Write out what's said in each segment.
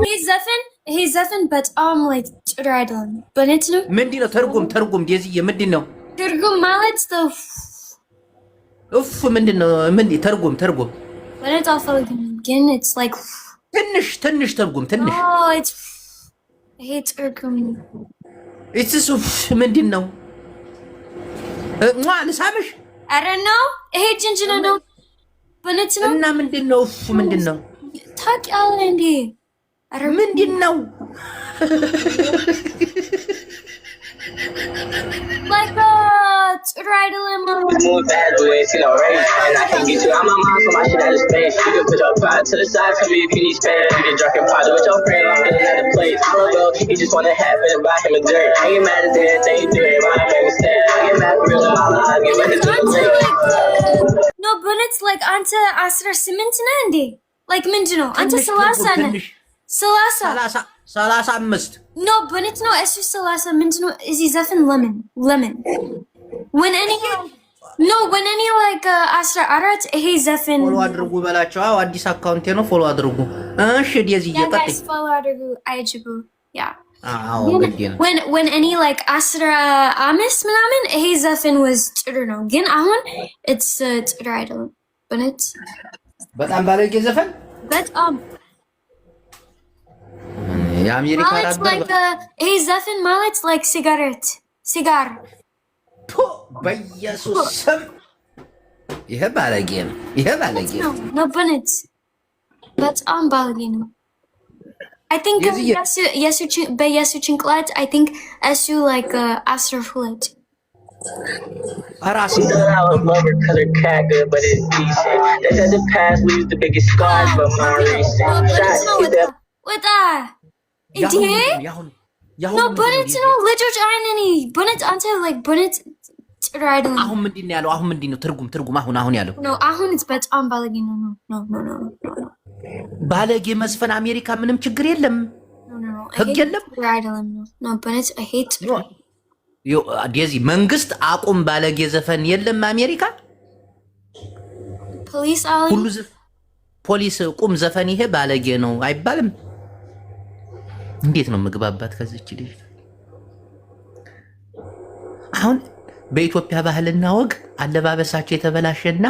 ይሄ ዘፈን በጣም ላይ ጥሩ አይደለም። በእውነት ነው። ምንድነው ተርጉም ዴዚዬ ምንድነው ትርጉም ማለት ኡፍ ምንድነው ተርጉም በእውነት አልፈልግም ግን it's like ትንሽ ተርጉም ትንሽ ይሄ ትርጉም it's ምንድነው ልሳምሽ I don't know ይሄ ጅንጅና ነው በእውነት ነው እና ምንድነው ምንድነው ታውቂያለሽ እንዴ ምንድነው like ጥሩ አይደለም bad ways, you know, right? And I can get you out my mind so my shit out of space. You can put your pride to the side for me if you need space. You get drunk and party with your friend, I'm feeling at a place. I don't know, you just wanna have it and buy him a drink. I get mad at the end, take you through it, why I make mistake. I get mad for real in my life, get ready to the No, but it's like አንተ 18 ነህ እንዴ? like ምንድነው? አንተ 30 ነህ? 35 No, but it's no እሱ 30 ምንድነው? እዚህ ዘፈን lemon when any like 14 ይሄ ዘፈን ፎሎ አድርጉ በላቸው። አዎ አዲስ አካውንቴ ነው ፎሎ አድርጉ። እሺ ዲዚ እየቀጥይ ፎሎ አድርጉ አይጅቡ ያ አዎ ግዴ ነው when any like 15 ምናምን ይሄ ዘፈን was ጥሩ ነው ግን አሁን it's ጥሩ አይደለም but በጣም ባለጌ ዘፈን በጣም የአሜሪካ like ይሄ ዘፈን ማለት like ሲጋር በኢየሱስ ስም ይሄ ባለጌ ነው no but በጣም ባለጌ ነው I think በየሱ ጭንቅላት I think እሱ like 12 አራሲ color cat good, but it's decent. They said the past leaves the biggest scars, but my recent shot. What no, but it's no ልጆች አይነኒ but አንተ like but ጥሩ አይደለም አሁን ምንድነው ያለው አሁን ምንድነው ትርጉም አሁን ያለው no አሁን it's በጣም ባለጌ ነው no ባለጌ መስፈን አሜሪካ ምንም ችግር የለም ህግ የለም ጥሩ አይደለም no but I hate ዴዚ መንግስት አቁም ባለጌ ዘፈን የለም አሜሪካ ፖሊስ ቁም ዘፈን ይሄ ባለጌ ነው አይባልም እንዴት ነው ምግባባት ከዚች ልጅ አሁን በኢትዮጵያ ባህልና ወግ አለባበሳቸው የተበላሸና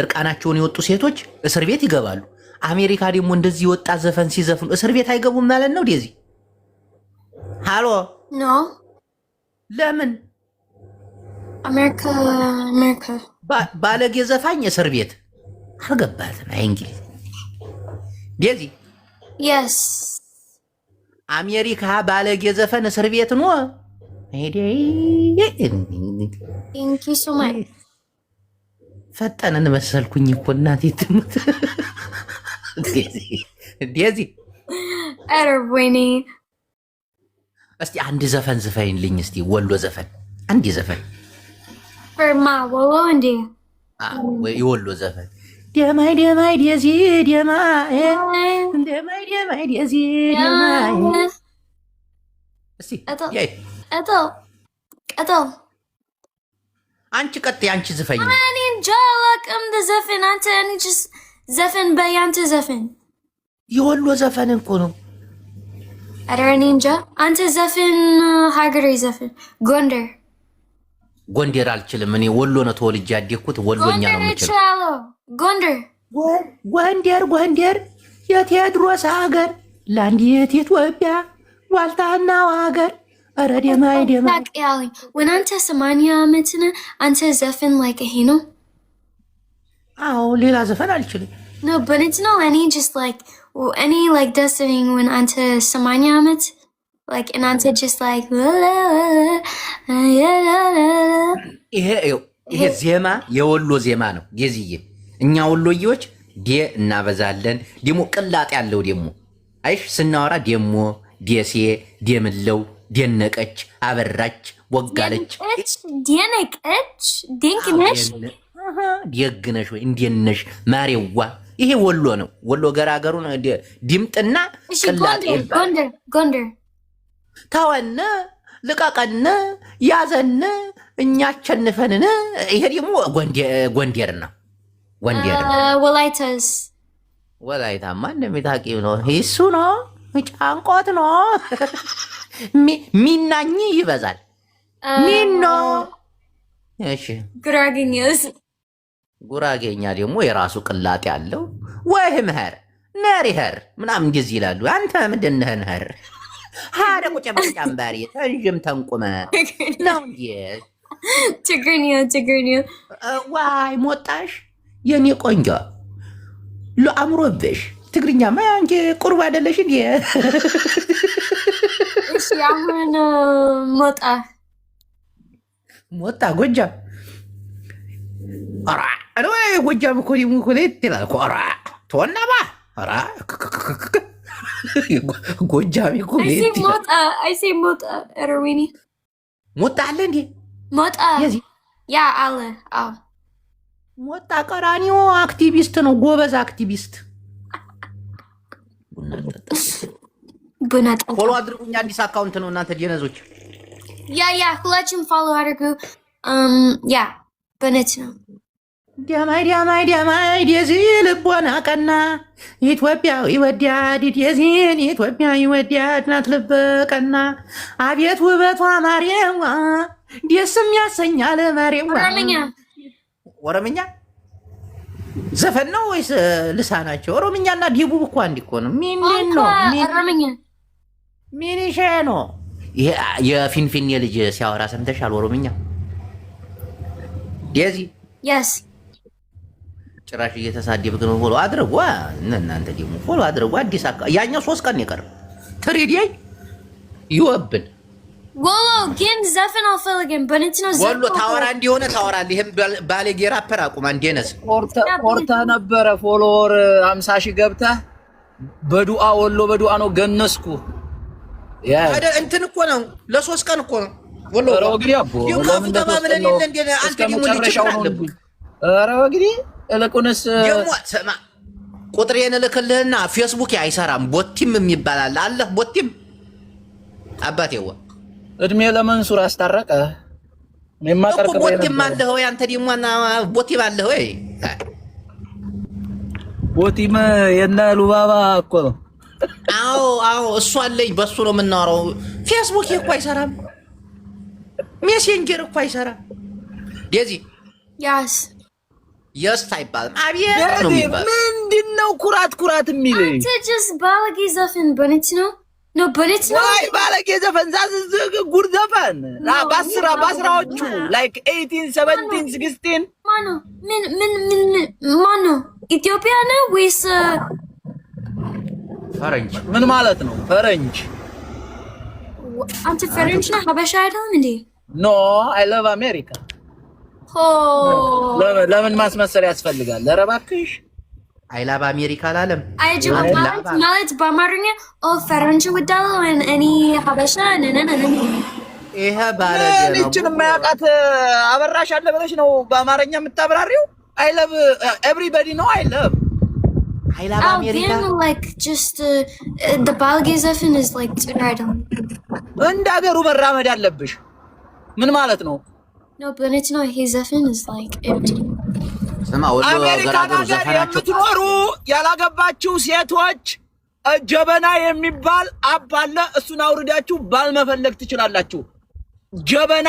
እርቃናቸውን የወጡ ሴቶች እስር ቤት ይገባሉ አሜሪካ ደግሞ እንደዚህ ወጣ ዘፈን ሲዘፍኑ እስር ቤት አይገቡም ማለት ነው ዴዚ ሃሎ no ለምን አሜሪካ ባለጌ ዘፋኝ እስር ቤት አልገባትም እንግሊዝ ዴዚ yes አሜሪካ ባለጌ ዘፈን እስር ቤት ነው ሄዴ thank you so much ፈጠነን መሰልኩኝ እኮ እናቴ ትሙት ዴዚ አረወይኔ እስቲ አንድ ዘፈን ዝፈይልኝ እስቲ ወሎ ዘፈን አንድ ዘፈን ፈርማ ወሎ እንዴ የወሎ ዘፈን ደማይ ዴዚ ደማይ ዴዚ ደማይ እስቲ ቀጠል አንቺ ቀጥይ አንቺ ዝፈኝ እኔ ጃላቅም ዘፈን አንተ እኔ just ዘፈን በያንተ ዘፈን የወሎ ዘፈን እኮ ነው ኧረ እኔ እንጃ አንተ ዘፈን ሀገሬ ዘፈን ጎንደር አልችልም እኔ ወሎ ነው ተወልጄ ያደግኩት ወሎኛ ነው የምችለው ጎንደር የቴዎድሮስ ሀገር ለአንዲት ኢትዮጵያ ዋልታና ሀገር ኧረ ደማይ ታውቂያለሽ when አንተ 80 ዓመት ነህ አንተ ዘፈን like ይሄ ነው አዎ ሌላ ዘፈን አልችልም no but it's no any just like any like destiny when አንተ 80 ዓመት like and አንተ just like ይሄ ዜማ የወሎ ዜማ ነው ጌዝዬ እኛ ወሎዬዎች እናበዛለን ደሞ ቅላጥ ያለው ደሞ አይሽ ስናወራ ደሞ ዴሴ ደምለው ደነቀች አበራች ወጋለች ደነቀች ድንቅነሽ ደግነሽ ወይ እንደነሽ ማሬዋ ይሄ ወሎ ነው ወሎ ገራገሩ ነው ድምጥና ቅላጥ ጎንደር ታወነ ልቃቀነ ያዘነ እኛ አቸንፈንነ ይሄ ደግሞ ጎንደር ነው ወላይታስ ወላይታማ እንደሚታቂው ነው። እሱ ነው ጫንቆት ነው ሚናኝ ይበዛል። ሚኖ እሺ። ጉራጌኛ ደግሞ የራሱ ቅላጤ አለው። ወይ ምህር ነሪህር ምናምን እንደዚህ ይላሉ። አንተ ምንድን ነህ? ነህር ሀደ ቁጭ በጫምባሪ ተንዥም ተንቁመ ነው እንጂ ችግር ዋይ ሞጣሽ የኔ ቆንጆ ለአምሮብሽ ትግርኛማ አንቺ ቁርብ አይደለሽ እንዴ? እሺ አሁን ሞጣ ጎጃም ኧረ ወይ ጎጃም እኮ ደግሞ እኮ ለየት ይላል እኮ ኧረ ተወናባ ኧረ ጎጃም እኮ ለየት ይላል። አይሴ ሞጣ ረዊኒ ሞጣ አለ እንዴ? ሞጣ ያ አለ። አዎ ሞጣ ቀራኒዮ አክቲቪስት ነው፣ ጎበዝ አክቲቪስት። ቡና ጠጣ። ፎሎ አድርጉኝ፣ አዲስ አካውንት ነው እናንተ ጀነዞች። ያ ሁላችሁም ፎሎ አድርጉ። ያ በነት ነው። ዲያማይ ደዚህ ልቦና ቀና ኢትዮጵያዊ ወዳድ ደዚህን ኢትዮጵያዊ ወዳድ ናት ልበ ቀና። አቤት ውበቷ ማሬዋ ደስም ያሰኛል ማሬዋ። ኦሮምኛ ዘፈን ነው ወይስ ልሳናቸው? ኦሮምኛና ደቡብ እኮ አንድ እኮ ነው። ምንድን ነው ምን ይሄ ነው? ይሄ የፊንፊኔ ልጅ ሲያወራ ሰምተሻል? ኦሮምኛ ደዚህ yes ጭራሽ እየተሳደብክ ነው። ፎሎ አድርጓ እናንተ ደግሞ ፎሎ አድርጓ። አዲስ ያኛው 3 ቀን የቀር ትሪዲ ይወብን ወሎ ግን ዘፈን አልፈልግም። በእንት ነው ወሎ ታወራ እንዲሆነ ታወራለህ። ይሄም ባለጌ ራፐር አቁማ እንደነስ ቆርታ ነበረ ፎሎወር 50 ሺህ ገብተህ በዱአ ወሎ በዱአ ነው ገነስኩ። ያ እንትን እኮ ነው ለ3 ቀን እኮ ነው ወሎ ወግዲ አቦ ለምን ተባብለን የለ እንደ አንተ ደግሞ ልጅ ኧረ ወግዲ እለቁንስ ደግሞ ሰማ ቁጥሬን እልክልህና ፌስቡክ አይሰራም። ቦቲም የሚባል አለ ቦቲም አባቴዋ እድሜ ለመንሱር አስታረቀ። እኔማ ቀርቀበ ቦቲም አለ ወይ አንተ ደግሞ ቦቲም አለ ወይ? ቦቲም የነ ሉባባ እኮ ነው። አዎ እሱ አለኝ። በሱ ነው የምናወራው። ፌስቡክ እኮ አይሰራም። ሜሴንጀር እኮ አይሰራም። ዴዚ ያስ የስት አይባልም። አብየት ነው የሚባለው። ምንድነው ኩራት የሚል አንተ just ባለጌ ዘፈን በእንት ነው በእንት ነው አይ ባለጌ ዘፈን ዛዝ ጉድ ዘፈን በአስራዎቹ like 18 17 16 ማነው ኢትዮጵያ ነው ወይስ ፈረንጅ? ምን ማለት ነው ፈረንጅ? አንተ ፈረንጅ ነህ? ሀበሻ አይደለም እንዴ? ኖ አይ ላቭ አሜሪካ። ለምን ማስመሰል ያስፈልጋል? ኧረ እባክሽ አይ ላቭ አሜሪካ አላለም። ማለት በአማርኛ ፈረንጅ ወዳለው እኔ ሀበሻ ነነነ ይሄ ባለጌ ነው። እቺን የማያውቃት አበራሽ አለ ብለሽ ነው በአማርኛ የምታብራሪው? አይ ላቭ ኤቭሪባዲ ነው አይ ላቭ አሜሪካ like just the ባለጌ ዘፈን is like እንደ ሀገሩ መራመድ አለብሽ። ምን ማለት ነው? No, but it's not his ዘፈን is like empty. አሜሪካ ሀገር የምትኖሩ ያላገባችሁ ሴቶች ጀበና የሚባል አብ አለ። እሱን አውርዳችሁ ባል መፈለግ ትችላላችሁ። ጀበና